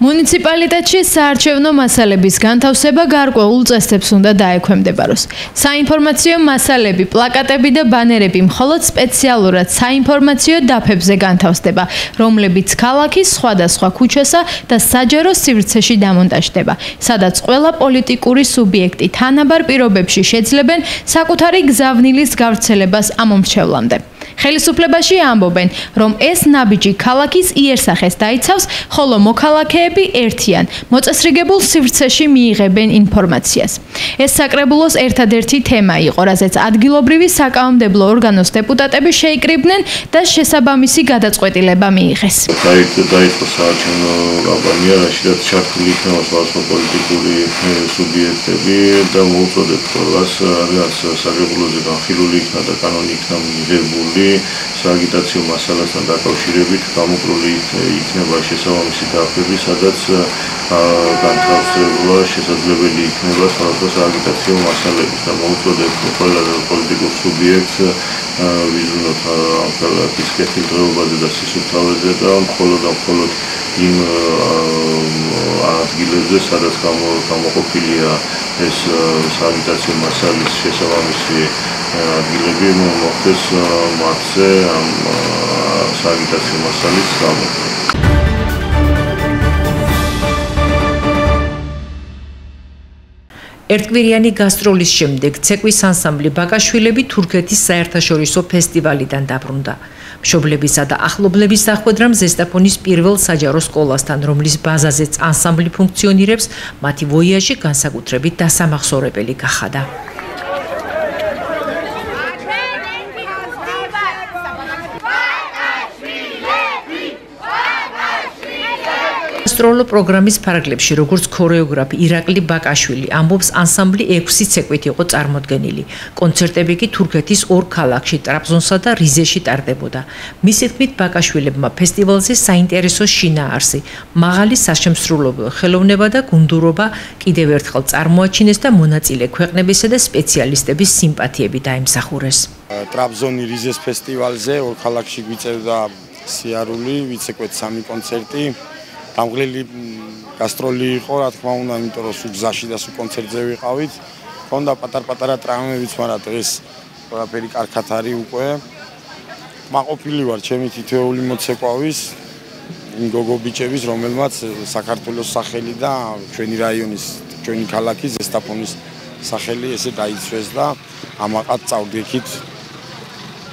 მუნიციპალიტეტში საარჩევნო მასალების განთავსება გარკვეულ წესებს უნდა დაექვემდებაროს. საინფორმაციო მასალები, პლაკატები და ბანერები მხოლოდ სპეციალურად საინფორმაციო დაფებზე განთავსდება, რომლებიც ქალაქის სხვადასხვა ქუჩასა და საჯარო სივრცეში დამონტაჟდება, სადაც ყველა პოლიტიკური სუბიექტი თანაბარ პირობებში შეძლებენ საკუთარი გზავნილის გავრცელებას ამომრჩევლამდე. ხელისუფლებაში ამბობენ, რომ ეს ნაბიჯი ქალაქის იერსახეს დაიცავს, ხოლო მოქალაქეები ერთიან, მოწესრიგებულ სივრცეში მიიღებენ ინფორმაციას. ეს საკრებულოს ერთადერთი თემა იყო, რაზეც ადგილობრივი საკანონმდებლო ორგანოს დეპუტატები შეიკრიბნენ და შესაბამისი გადაწყვეტილება მიიღეს. დაიწყო საარჩევნო კამპანია, რაშიდაც ჩართული იქნება სხვადასხვა პოლიტიკური სუბიექტები და მოუწოდეთ ყველას, რაც საკრებულოზე განხილული იქნა და კანონი იქნა მიღებული. სააგიტაციო მასალასთან დაკავშირებით გამოკვლული იქნება შესაბამისი დაფები, სადაც განთავსება შესაძლებელი იქნება სხვადასხვა სააგიტაციო მასალების და მოუწოდეთ ყველა პოლიტიკურ სუბიექტს ვიზუნოთ ამ ქალაქის კეთილდღეობაზე და სისუფთავეზე და მხოლოდ იმ ადგილებზე, სადაც გამოყოფილია ეს სააგიტაციო მასალის შესაბამისი ადგილები მოხდეს მათზე ამ სააგიტაციო მასალის გამოყენება. ერთკვირიანი გასტროლის შემდეგ ცეკვის ანსამბლი ბაკაშვილები თურქეთის საერთაშორისო ფესტივალიდან დაბრუნდა. მშობლებისა და ახლობლების დახვედრამ ზესტაფონის პირველ საჯარო სკოლასთან, რომლის ბაზაზეც ანსამბლი ფუნქციონირებს, მათი ვოიაჟი განსაკუთრებით დასამახსოვრებელი გახადა. გასტროლო პროგრამის ფარგლებში, როგორც ქორეოგრაფი ირაკლი ბაკაშვილი ამბობს, ანსამბლი 6 ცეკვით იყო წარმოდგენილი. კონცერტები კი თურქეთის 2 ქალაქში, ტრაბზონსა და რიზეში ტარდებოდა. მისი თქმით, ბაკაშვილებმა ფესტივალზე საინტერესო შინაარსი, მაღალი საშემსრულებლო ხელოვნება და გუნდურობა კიდევ ერთხელ წარმოაჩინეს და მონაწილე ქვეყნებისა და სპეციალისტების სიმპათიები დაიმსახურეს. ტრაბზონი რიზეს ფესტივალზე 2 ქალაქში გვიწევდა სიარული, ვიცეკვეთ 3 კონცერტი. დამღლელი გასტროლი იყო, რა თქმა უნდა, იმიტომ რომ სულ გზაში და სულ კონცერტზე ვიყავით. ქონდა პატარ-პატარა ტრამვებიც, მაგრამ დღეს ყველაფერი კარგად არის უკვე. მაყოფილი ვარ ჩემი თითოეული მოცეკვავის, იმ გოგო ბიჭების, რომელმაც საქართველოს სახელი და ჩვენი რაიონის, ჩვენი ქალაქის ზესტაფონის სახელი ესე გაიცვეს და ამაყად წავდექით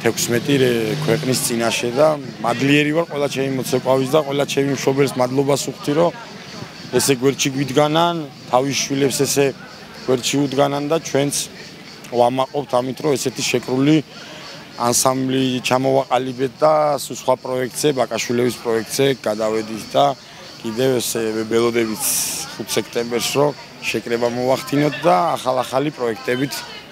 16 ქვეყნის წინაშე და მადლიერი ვარ ყველა ჩემი მოცეკვავის და ყველა ჩემი მშობელს მადლობას ვუხდი, რომ ესე გვერდში გვიდგანან, თავის შვილებს ესე გვერდში უდგანან და ჩვენც ვამაყობთ ამით, რომ ესეთი შეკრული ანსამბლი ჩამოვაყალიბეთ და სხვა პროექტზე, ბაკაშვილების პროექტზე გადავედით და კიდევ ესე ველოდებით 5 სექტემბერს რომ შეკრება მოვახდინოთ და ახალი პროექტებით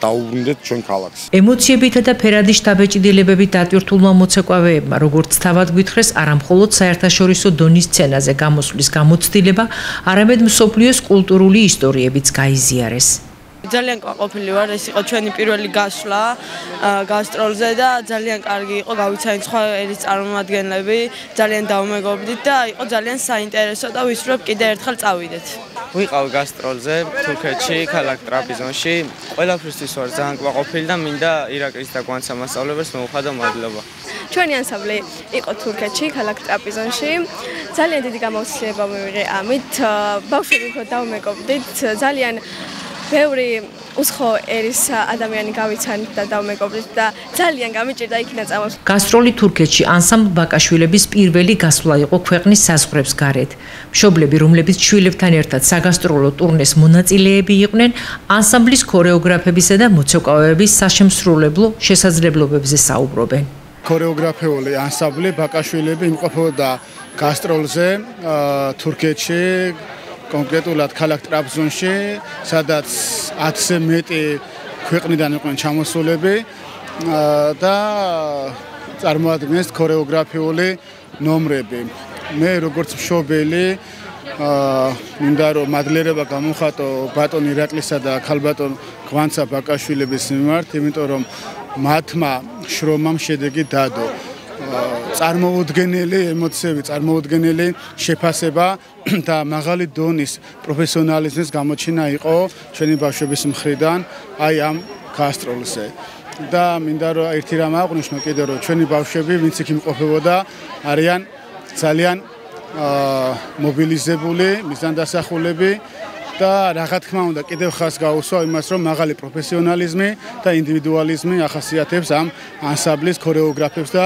დაუბრუნდეთ ჩვენ ქალაქს. ემოციებითა და ფერადი შთაბეჭდილებებით დატვირთულმა მოცეკვავეებმა, როგორც თავად გვითხრეს, არა მხოლოდ საერთაშორისო დონის სცენაზე გამოსვლის გამოცდილება, არამედ მსოფლიოს კულტურული ისტორიებიც გაიზიარეს. ძალიან ყოფილი ვარ, ეს იყო ჩვენი პირველი გასვლა გასტროლზე და ძალიან კარგი იყო, გავიცანით სხვა ერის წარმომადგენლები, ძალიან დავმეგობრდით და იყო ძალიან საინტერესო და ვისურვებ კიდევ ერთხელ წავიდეთ. ვიყავ გასტროლზე თურქეთში, ქალაქ ტრაპიზონში. ყველაფრისთვის ვარ ძალიან ყოფილი და მინდა ირაკლის და გვანცა მასწავლებლებს მოუხადო მადლობა. ჩვენი ანსამბლი იყო თურქეთში, ქალაქ ტრაპიზონში. ძალიან დიდი გამოცდილება მივიღე ამით. ბავშვები უფრო დავმეგობრდით, ძალიან ბევრი უცხო ერის ადამიანი გავიცანით და დავმეგობრდით და ძალიან გამიჭირდა იქნა წამოს. გასტროლი თურქეთში ანსამბლ ბაკაშვილების პირველი გასვლა იყო ქვეყნის საზღვრებს გარეთ. მშობლები, რომლებიც შვილებთან ერთად საგასტროლო ტურნეს მონაწილეები იყვნენ, ანსამბლის ქორეოგრაფებისა და მოცეკვავეების საშემსრულებლო შესაძლებლობებზე საუბრობენ. ქორეოგრაფიული ანსამბლი ბაკაშვილები იმყოფებოდა გასტროლზე თურქეთში, კონკრეტულად ქალაქ ტრაბზონში, სადაც 10-ზე მეტი ქვეყნიდან იყვნენ ჩამოსულები და წარმოადგენს ქორეოგრაფიული ნომრები. მე როგორც მშობელი მინდა რომ მადლიერება გამოვხატო ბატონ ირაკლისა და ქალბატონ გვანცა ბაკაშვილების მიმართ, იმიტომ რომ მათმა შრომამ შედეგი დადო. წარმოუდგენელი ემოციები, წარმოუდგენელი შეფასება და მაღალი დონის პროფესიონალიზმის გამოჩენა იყო ჩვენი ბავშვების მხრიდან აი ამ გასტროლზე. და მინდა რომ ერთი რამ აღვნიშნო კიდევ რომ ჩვენი ბავშვები ვინც იქ იმყოფებოდა არიან ძალიან მობილიზებული, მიზანდასახულები და რა თქმა უნდა კიდევ ხას გაუსვა იმას რომ მაღალი პროფესიონალიზმი და ინდივიდუალიზმი ახასიათებს ამ ანსამბლის ქორეოგრაფებს და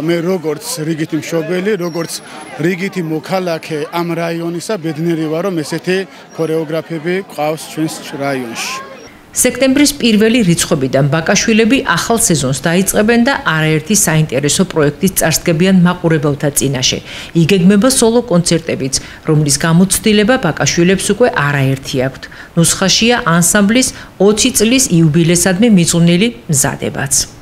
მე როგორც რიგითი მშობელი, როგორც რიგითი მოქალაქე ამ რაიონისა ბედნიერი ვარ რომ ესეთი ქორეოგრაფები ყავს ჩვენს რაიონში. სექტემბრის პირველი რიცხვებიდან ბაკაშვილები ახალ სეზონს დაიწყებენ და არაერთი საინტერესო პროექტის წარსდგებიან მაყურებელთა წინაშე. იგეგმება სოლო კონცერტებიც, რომლის გამოცდილება ბაკაშვილებს უკვე არაერთი აქვთ. ნუსხაშია ანსამბლის 20 წლის იუბილესადმი მიწვნილი მზადებაც.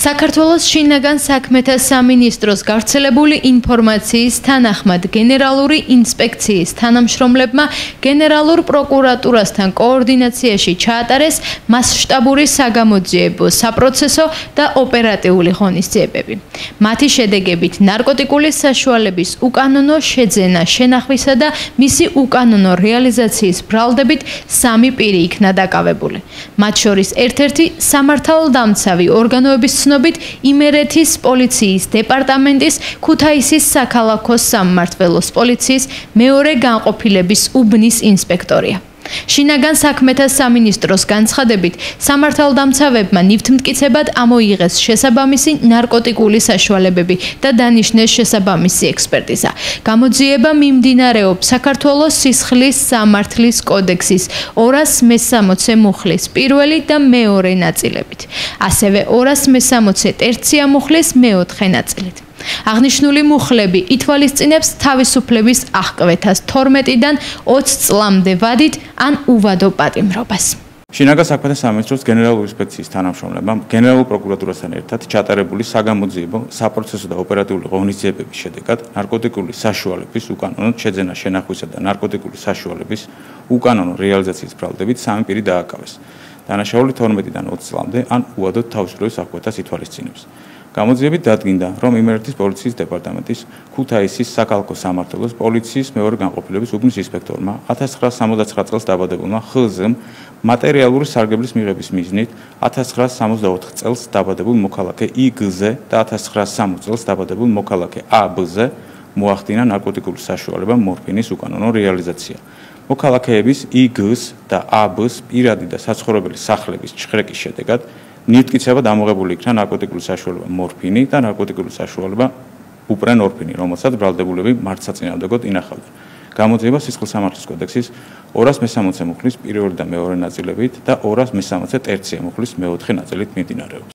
საქართველოს შინაგან საქმეთა სამინისტროს გავრცელებული ინფორმაციის თანახმად გენერალური ინსპექციის თანამშრომლებმა გენერალურ პროკურატურასთან კოორდინაციაში ჩაატარეს მასშტაბური საგამოძიებო, საპროცესო და ოპერატიული ღონისძიებები. მათი შედეგებით ნარკოტიკული საშუალების უკანონო შეძენა, შენახვისა და მისი უკანონო რეალიზაციის ბრალდებით 3 პირი იქნა დაკავებული. მათ შორის ერთ-ერთი სამართალდამცავი ორგანოების იმერეთის პოლიციის დეპარტამენტის ქუთაისის საქალაქო სამმართველოს პოლიციის მეორე განყოფილების უბნის ინსპექტორია. შინაგან საქმეთა სამინისტროს განცხადებით, სამართალდამცავებმა ნივთმტკიცებად ამოიღეს შესაბამისი ნარკოტიკული საშუალებები და დანიშნეს შესაბამისი ექსპერტიზა. გამოძიება მიმდინარეობს საქართველოს სისხლის სამართლის კოდექსის 260 მუხლის პირველი და მეორე ნაწილებით. ასევე 260 ტერცია მუხლის მეოთხე ნაწილით. აღნიშნული მუხლები ითვალისწინებს თავისუფლების აღკვეთას 12-დან 20 წლამდე ვადით ან უვადო პატიმრობას. შინაგან საქმეთა სამინისტროს გენერალური ინსპექციის თანამშრომლებმა გენერალურ პროკურატურასთან ერთად ჩატარებული საგამოძიებო, საპროცესო და ოპერატიული ღონისძიებების შედეგად ნარკოტიკული საშუალების უკანონო შეძენა, შენახვისა და ნარკოტიკული საშუალების უკანონო რეალიზაციის ბრალდებით 3 პირი დააკავეს. დანაშაული 12-დან 20 წლამდე ან უვადოდ თავისუფლების აღკვეთას ითვალისწინებს. გამოძიებით დადგინდა, რომ იმერეთის პოლიციის დეპარტამენტის ქუთაისის საქალაქო სამმართველოს პოლიციის მეორე განყოფილების უბნის ინსპექტორმა 1969 წელს დაბადებულმა ხ.ზ.-მ მატერიალური სარგებლის მიღების მიზნით 1964 წელს დაბადებულ მოქალაქე ი.გ.-ზე და 1960 წელს დაბადებულ მოქალაქე ა.ბ.-ზე მოახდინა ნარკოტიკული საშუალება მორფინის უკანონო რეალიზაცია. მოქალაქეების ი.გ.-ს და ა.ბ.-ს პირადი და საცხოვრებელი სახლების ჩხრეკის შედეგად ნივთმტკიცებად ამოღებული იქნა ნარკოტიკული საშუალება მორფინი და ნარკოტიკული საშუალება უპრენორფინი, რომელსაც ბრალდებულები მართლსაწინააღმდეგოდ ინახავდნენ. გამოძიება სისხლის სამართლის კოდექსის 260 მუხლის პირველი და მეორე ნაწილებით და 260 ტერცია მუხლის მეოთხე ნაწილით მიმდინარეობს.